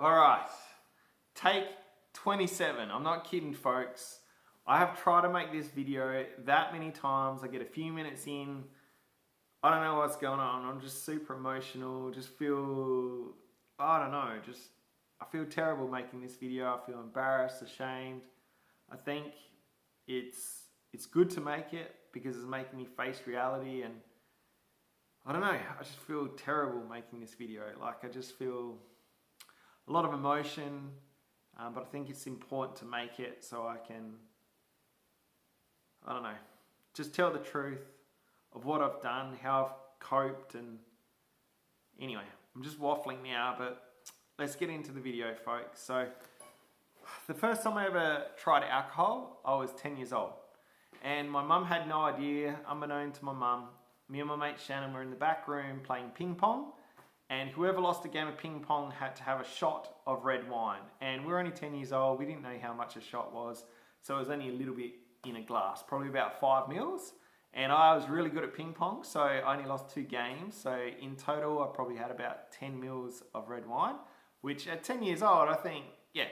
All right, take 27. I'm not kidding, folks. I have tried to make this video that many times. I get a few minutes in. I don't know what's going on. I'm just super emotional. I feel terrible making this video. I feel embarrassed, ashamed. I think it's good to make it because it's making me face reality, and I don't know, I just feel terrible making this video. Like, I just feel a lot of emotion, but I think it's important to make it so I can, I don't know, just tell the truth of what I've done, how I've coped, and anyway, I'm just waffling now, but let's get into the video, folks. So, the first time I ever tried alcohol, I was 10 years old. And my mum had no idea, unbeknown to my mum. Me and my mate Shannon were in the back room playing ping pong, and whoever lost a game of ping pong had to have a shot of red wine. And we were only 10 years old, we didn't know how much a shot was, so it was only a little bit in a glass, probably about 5 mils. And I was really good at ping pong, so I only lost 2 games. So in total, I probably had about 10 mils of red wine, which at 10 years old, I think, yeah,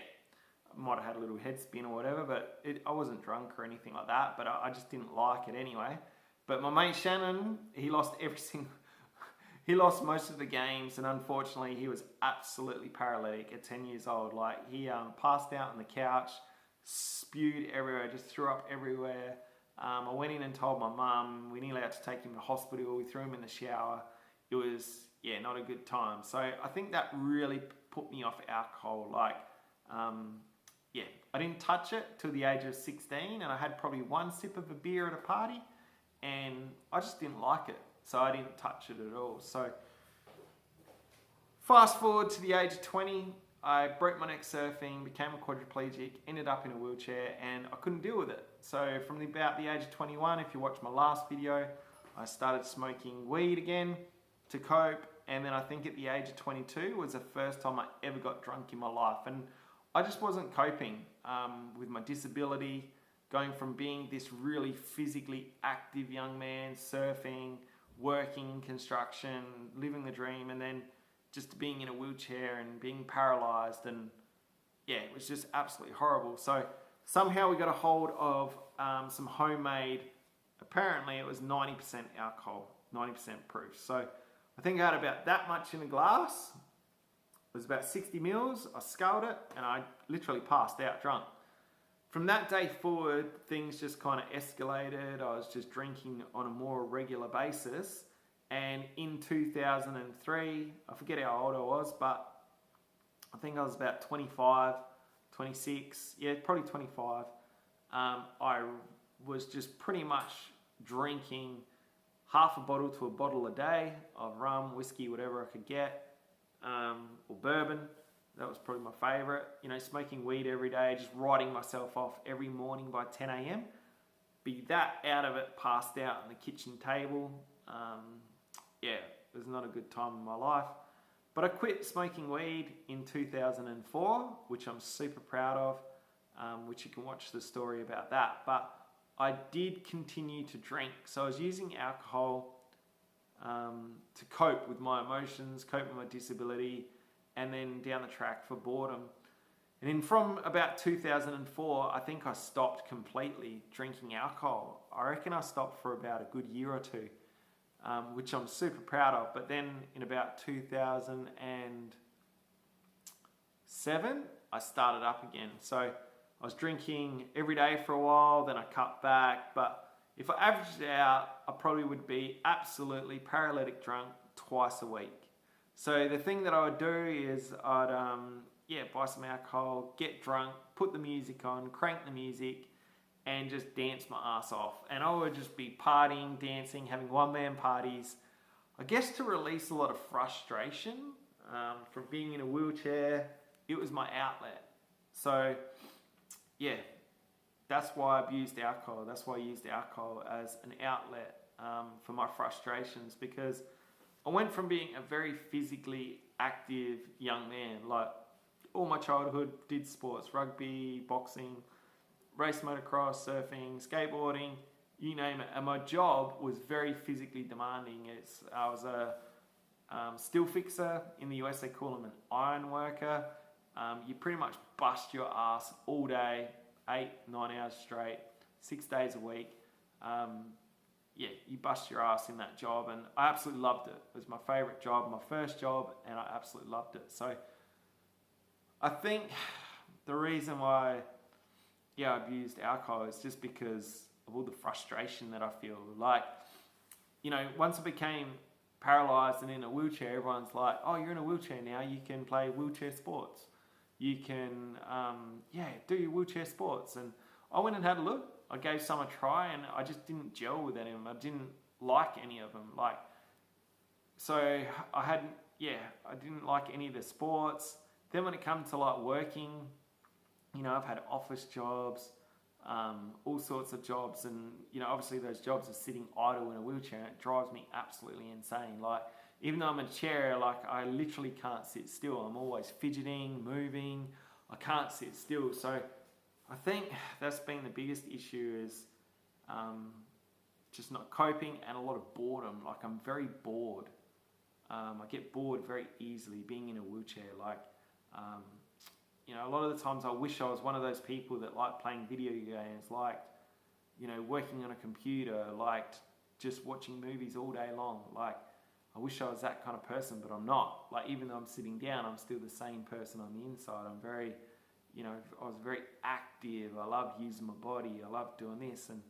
I might have had a little head spin or whatever, but I wasn't drunk or anything like that, but I just didn't like it anyway. But my mate Shannon, he lost he lost most of the games, and unfortunately he was absolutely paralytic at 10 years old. Like, he passed out on the couch, spewed everywhere, just threw up everywhere. I went in and told my mum. We nearly had to take him to hospital. We threw him in the shower. It was, yeah, not a good time. So I think that really put me off alcohol. Like, yeah, I didn't touch it till the age of 16, and I had probably 1 sip of a beer at a party, and I just didn't like it. So I didn't touch it at all. So fast forward to the age of 20, I broke my neck surfing, became a quadriplegic, ended up in a wheelchair, and I couldn't deal with it. So from about the age of 21, if you watch my last video, I started smoking weed again to cope. And then I think at the age of 22 was the first time I ever got drunk in my life. And I just wasn't coping with my disability, going from being this really physically active young man, surfing, working, construction, living the dream, and then just being in a wheelchair and being paralyzed, and yeah, it was just absolutely horrible. So somehow we got a hold of some homemade, apparently it was 90% alcohol, 90% proof. So I think I had about that much in a glass. It was about 60 mils. I sculled it, and I literally passed out drunk. From that day forward, things just kind of escalated. I was just drinking on a more regular basis. And in 2003, I forget how old I was, but I think I was about 25, 26, yeah, probably 25. I was just pretty much drinking half a bottle to a bottle a day of rum, whiskey, whatever I could get, or bourbon. That was probably my favorite. You know, smoking weed every day, just writing myself off every morning by 10 a.m. Be that out of it, passed out on the kitchen table. Yeah, it was not a good time in my life. But I quit smoking weed in 2004, which I'm super proud of, which you can watch the story about that. But I did continue to drink. So I was using alcohol to cope with my emotions, cope with my disability, and then down the track for boredom. And then from about 2004, I think I stopped completely drinking alcohol. I reckon I stopped for about a good year or two, which I'm super proud of. But then in about 2007, I started up again. So I was drinking every day for a while, then I cut back. But if I averaged it out, I probably would be absolutely paralytic drunk twice a week. So the thing that I would do is I'd buy some alcohol, get drunk, put the music on, crank the music, and just dance my ass off. And I would just be partying, dancing, having one-man parties, I guess to release a lot of frustration from being in a wheelchair. It was my outlet. So yeah, that's why I abused alcohol. That's why I used alcohol as an outlet for my frustrations, because I went from being a very physically active young man, like all my childhood did sports, rugby, boxing, race motocross, surfing, skateboarding, you name it. And my job was very physically demanding. I was a steel fixer. In the US they call them an iron worker. You pretty much bust your ass all day, 8-9 hours straight, 6 days a week. Yeah, you bust your ass in that job, and I absolutely loved it. It was my favourite job, my first job, and I absolutely loved it. So I think the reason why, yeah, I've used alcohol is just because of all the frustration that I feel. Like, you know, once I became paralysed and in a wheelchair, everyone's like, oh, you're in a wheelchair now, you can play wheelchair sports. You can, do your wheelchair sports. And I went and had a look. I gave some a try, and I just didn't gel with any of them. I didn't like any of them. So I didn't like any of the sports. Then when it comes to like working, you know, I've had office jobs, all sorts of jobs, and you know, obviously those jobs are sitting idle in a wheelchair, and it drives me absolutely insane. Like, even though I'm in a chair, like I literally can't sit still. I'm always fidgeting, moving. I can't sit still. So I think that's been the biggest issue, is just not coping, and a lot of boredom. Like, I'm very bored. I get bored very easily being in a wheelchair. You know, a lot of the times I wish I was one of those people that liked playing video games, liked, you know, working on a computer, liked just watching movies all day long. Like, I wish I was that kind of person, but I'm not. Like, even though I'm sitting down, I'm still the same person on the inside. I'm very, you know, I was very active. I loved using my body. I loved doing this. And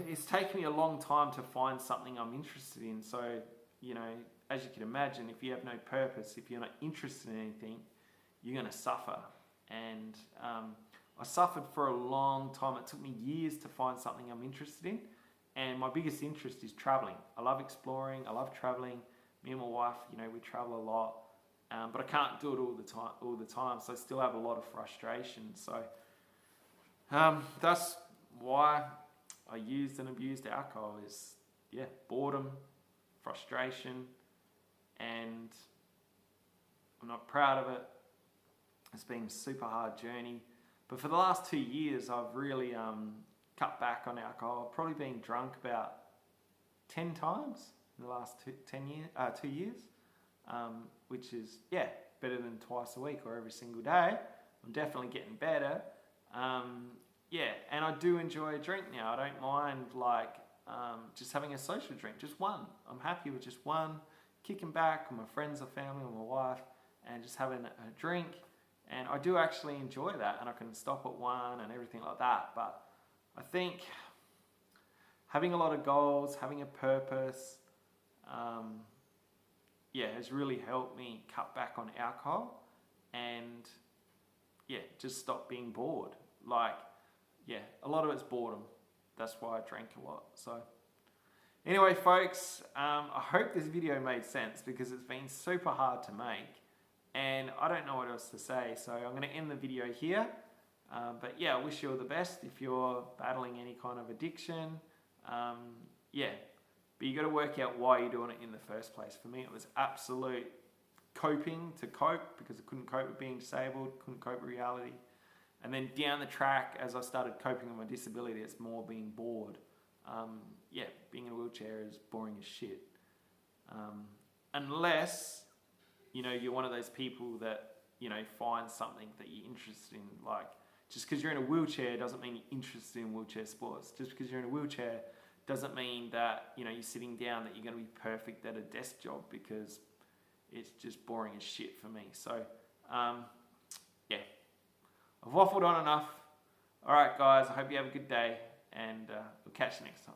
it's taken me a long time to find something I'm interested in. So, you know, as you can imagine, if you have no purpose, if you're not interested in anything, you're going to suffer. And I suffered for a long time. It took me years to find something I'm interested in. And my biggest interest is traveling. I love exploring. I love traveling. Me and my wife, you know, we travel a lot. But I can't do it all the time. So I still have a lot of frustration. So that's why I used and abused alcohol, is, yeah, boredom, frustration, and I'm not proud of it. It's been a super hard journey. But for the last 2 years, I've really cut back on alcohol. I've probably been drunk about 10 times in the last 2 years, which is, yeah, better than twice a week or every single day. I'm definitely getting better. Yeah, and I do enjoy a drink now. I don't mind, like, just having a social drink, just one. I'm happy with just one, kicking back with my friends or family or my wife, and just having a drink. And I do actually enjoy that, and I can stop at one and everything like that. But I think having a lot of goals, having a purpose, has really helped me cut back on alcohol and, yeah, just stop being bored. Like, yeah, a lot of it's boredom. That's why I drank a lot. So anyway, folks, I hope this video made sense, because it's been super hard to make. And I don't know what else to say, so I'm going to end the video here. But yeah, I wish you all the best if you're battling any kind of addiction. But you got to work out why you're doing it in the first place. For me, it was absolute coping to cope, because I couldn't cope with being disabled, couldn't cope with reality. And then down the track, as I started coping with my disability, it's more being bored. Being in a wheelchair is boring as shit. Unless, you know, you're one of those people that, you know, find something that you're interested in. Like, just because you're in a wheelchair doesn't mean you're interested in wheelchair sports. Just because you're in a wheelchair doesn't mean that, you know, you're sitting down, that you're going to be perfect at a desk job, because it's just boring as shit for me. So, I've waffled on enough. All right, guys, I hope you have a good day, and we'll catch you next time.